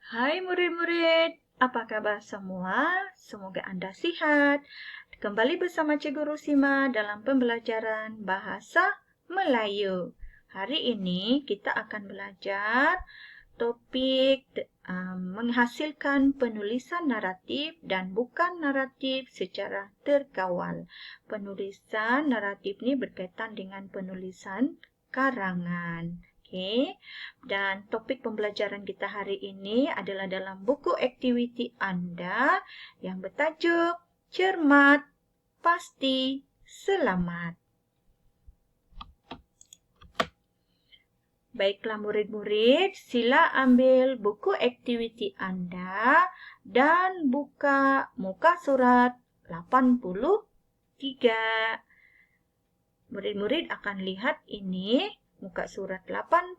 Hai murid-murid, apa kabar semua? Semoga Anda sehat. Kembali bersama Cikgu Rusima dalam pembelajaran Bahasa Melayu. Hari ini kita akan belajar topik menghasilkan penulisan naratif dan bukan naratif secara terkawal. Penulisan naratif ini berkaitan dengan penulisan karangan. Okey. Dan topik pembelajaran kita hari ini adalah dalam buku aktiviti Anda yang bertajuk Cermat, Pasti, Selamat. Baiklah murid-murid, sila ambil buku aktiviti Anda dan buka muka surat 83. Murid-murid akan lihat ini muka surat 82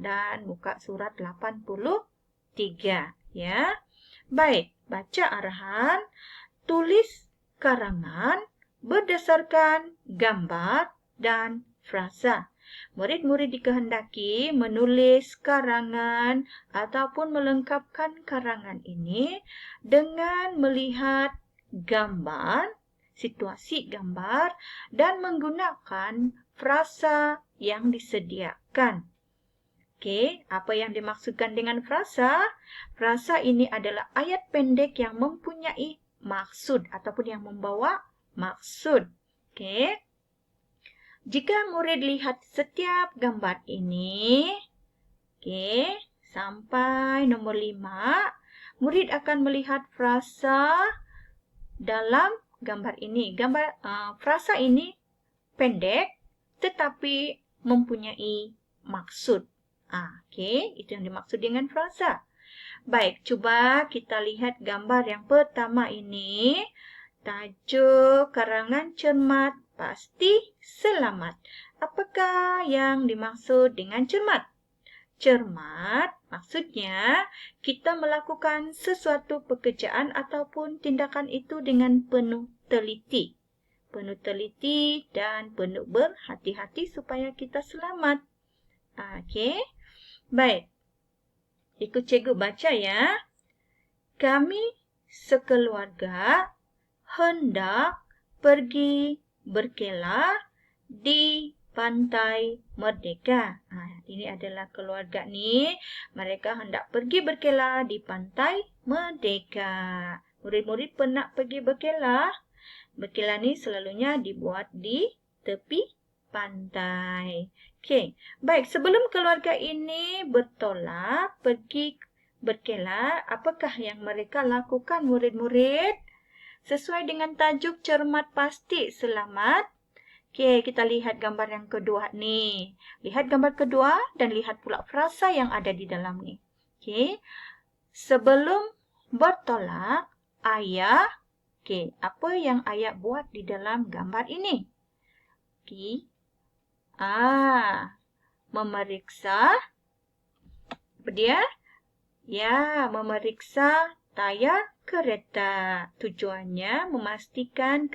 dan muka surat 83, ya. Baik, baca arahan, tulis karangan berdasarkan gambar dan frasa. Murid-murid dikehendaki menulis karangan ataupun melengkapkan karangan ini dengan melihat gambar, situasi gambar dan menggunakan frasa yang disediakan. Okey, apa yang dimaksudkan dengan frasa? Frasa ini adalah ayat pendek yang mempunyai maksud ataupun yang membawa maksud. Okey. Jika murid lihat setiap gambar ini, okey, sampai nombor 5, murid akan melihat frasa dalam gambar ini. Frasa ini pendek tetapi mempunyai maksud. Okey, itu yang dimaksud dengan frasa. Baik, cuba kita lihat gambar yang pertama ini. Tajuk karangan cermat, pasti, selamat. Apakah yang dimaksud dengan cermat? Cermat maksudnya kita melakukan sesuatu pekerjaan ataupun tindakan itu dengan penuh teliti. Penuh teliti dan penuh berhati-hati supaya kita selamat. Okey. Baik. Ikut cikgu baca ya. Kami sekeluarga hendak pergi berkelah di Pantai Merdeka. Ini adalah keluarga ni. Mereka hendak pergi berkelah di Pantai Merdeka. Murid-murid pernah pergi berkelah? Berkelah ni selalunya dibuat di tepi pantai. Okey. Baik, sebelum keluarga ini bertolak pergi berkelah, apakah yang mereka lakukan murid-murid? Sesuai dengan tajuk cermat, pasti, selamat. Okey, kita lihat gambar yang kedua ni. Lihat gambar kedua dan lihat pula frasa yang ada di dalam ni. Okey. Sebelum bertolak, ayah, okey, apa yang ayah buat di dalam gambar ini? Okey. Memeriksa apa dia? Ya, memeriksa tayar kereta. Tujuannya memastikan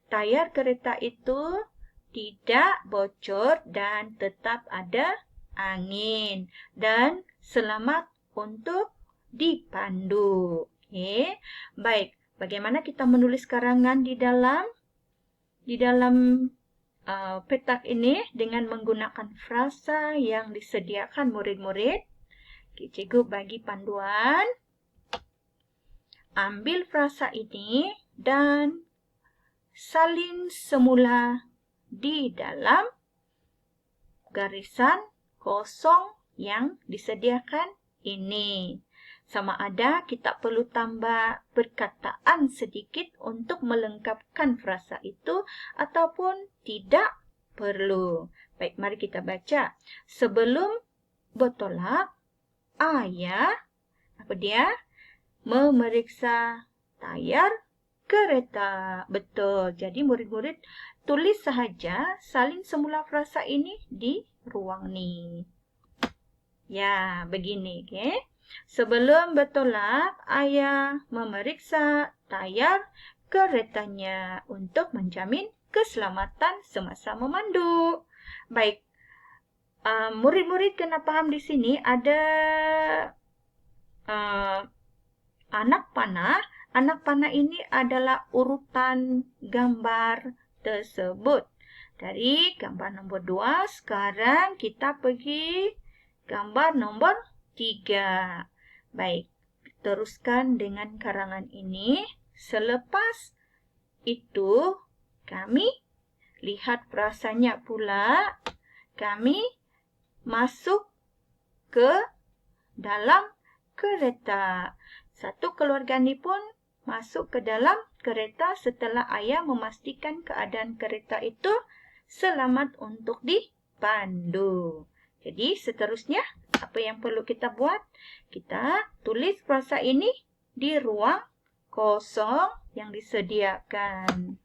tayar kereta itu tidak bocor dan tetap ada angin dan selamat untuk dipandu. Okey. Baik, bagaimana kita menulis karangan di dalam petak ini dengan menggunakan frasa yang disediakan murid-murid. Okay, cikgu bagi panduan. Ambil frasa ini dan salin semula di dalam garisan kosong yang disediakan ini. Sama ada kita perlu tambah perkataan sedikit untuk melengkapkan frasa itu ataupun tidak perlu. Baik, mari kita baca. Sebelum bertolak, ayah, apa dia? Memeriksa tayar kereta. Betul. Jadi murid-murid tulis sahaja salin semula frasa ini di ruang ni. Ya, begini. Okay? Sebelum bertolak, ayah memeriksa tayar keretanya untuk menjamin keselamatan semasa memandu. Baik, murid-murid kena faham di sini ada anak panah. Anak panah ini adalah urutan gambar tersebut. Dari gambar nombor 2, sekarang kita pergi gambar nombor 3. Baik, teruskan dengan karangan ini. Selepas itu, kami lihat frasanya pula. Kami masuk ke dalam kereta. Satu keluarga ni pun masuk ke dalam kereta setelah ayah memastikan keadaan kereta itu selamat untuk dipandu. Jadi seterusnya, apa yang perlu kita buat? Kita tulis frasa ini di ruang kosong yang disediakan.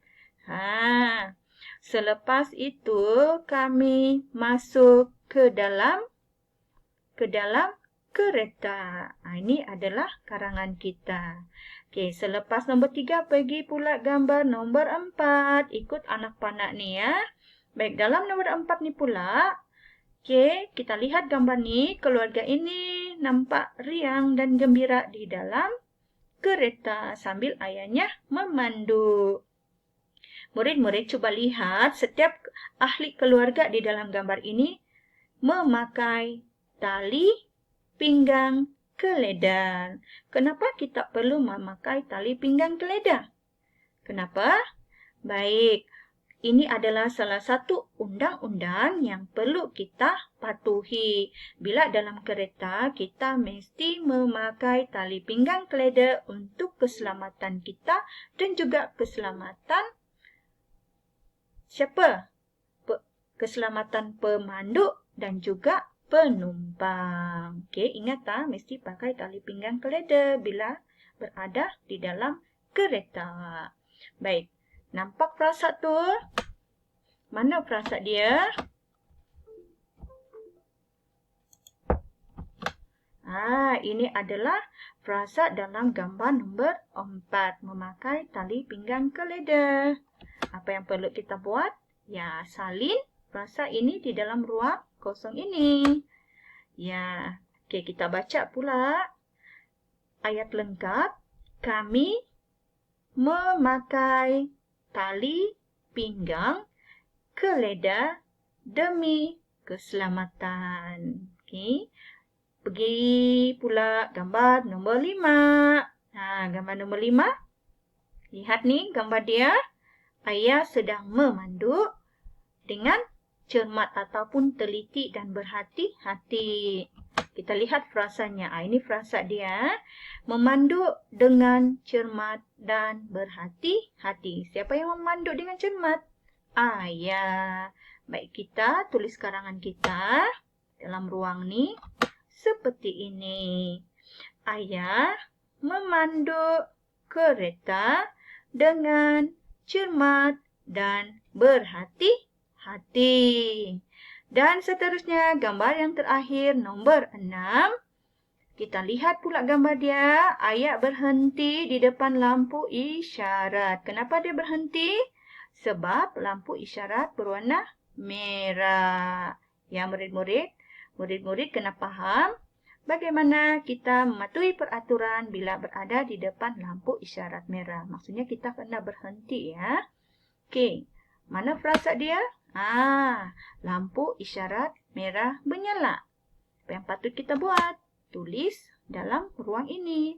Selepas itu kami masuk ke dalam kereta. Ini adalah karangan kita. Okey, selepas nombor 3 pergi pula gambar nombor 4. Ikut anak panah ni ya. Baik, dalam nombor 4 ni pula, okey, kita lihat gambar ni, keluarga ini nampak riang dan gembira di dalam kereta sambil ayahnya memandu. Murid-murid cuba lihat setiap ahli keluarga di dalam gambar ini memakai tali pinggang keledar. Kenapa kita perlu memakai tali pinggang keledar? Kenapa? Baik, ini adalah salah satu undang-undang yang perlu kita patuhi. Bila dalam kereta, kita mesti memakai tali pinggang keledar untuk keselamatan kita dan juga keselamatan siapa? Keselamatan pemandu dan juga penumpang. Okey, ingat mesti pakai tali pinggang keledar bila berada di dalam kereta. Baik, nampak frasa tu? Mana frasa dia? Ini adalah frasa dalam gambar nombor 4, memakai tali pinggang keledar. Apa yang perlu kita buat? Ya, salin frasa ini di dalam ruang kosong ini. Ya, okey, kita baca pula ayat lengkap. Kami memakai tali pinggang keledar demi keselamatan. Okey. Pergi pula gambar nombor 5. Gambar nombor 5. Lihat ni gambar dia. Ayah sedang memandu dengan cermat ataupun teliti dan berhati-hati. Kita lihat frasanya. Ini frasa dia. Memandu dengan cermat dan berhati-hati. Siapa yang memandu dengan cermat? Ayah. Baik, kita tulis karangan kita dalam ruang ni seperti ini. Ayah memandu kereta dengan cermat dan berhati-hati. Dan seterusnya, gambar yang terakhir, nombor 6. Kita lihat pula gambar dia. Ayah berhenti di depan lampu isyarat. Kenapa dia berhenti? Sebab lampu isyarat berwarna merah. Ya, murid-murid kena faham bagaimana kita mematuhi peraturan bila berada di depan lampu isyarat merah. Maksudnya kita kena berhenti ya. Okey, mana frasa dia? Lampu isyarat merah menyala. Apa yang patut kita buat? Tulis dalam ruang ini.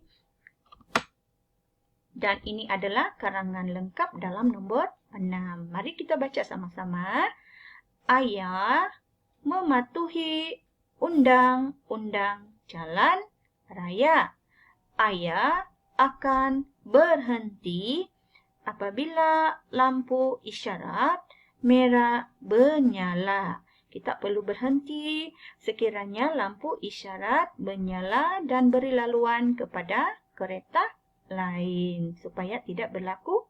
Dan ini adalah karangan lengkap dalam nombor 6. Mari kita baca sama-sama. Ayah mematuhi undang-undang jalan raya. Ayah akan berhenti apabila lampu isyarat merah menyala. Kita perlu berhenti sekiranya lampu isyarat menyala dan beri laluan kepada kereta lain supaya tidak berlaku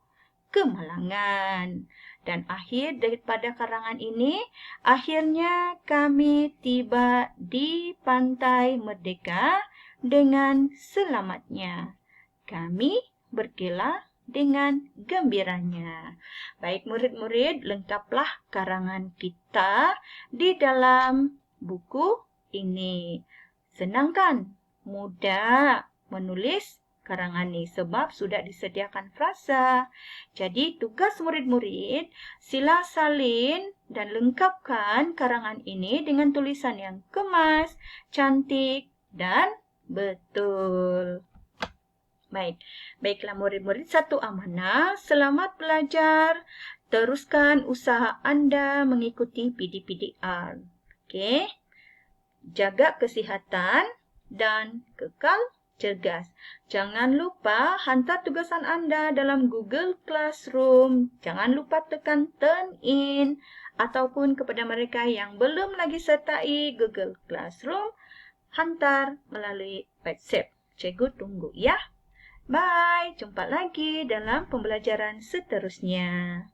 kemalangan. Dan akhir daripada karangan ini, akhirnya kami tiba di Pantai Merdeka dengan selamatnya. Kami berkelah dengan gembiranya. Baik murid-murid, lengkaplah karangan kita di dalam buku ini. Senang kan mudah menulis karangan ni sebab sudah disediakan frasa. Jadi tugas murid-murid sila salin dan lengkapkan karangan ini dengan tulisan yang kemas, cantik dan betul. Baiklah murid-murid, satu amanah. Selamat belajar. Teruskan usaha anda mengikuti PDPDR. Okey. Jaga kesihatan dan kekal cergas. Jangan lupa hantar tugasan anda dalam Google Classroom. Jangan lupa tekan turn in ataupun kepada mereka yang belum lagi sertai Google Classroom, hantar melalui WhatsApp. Cikgu tunggu ya. Bye. Jumpa lagi dalam pembelajaran seterusnya.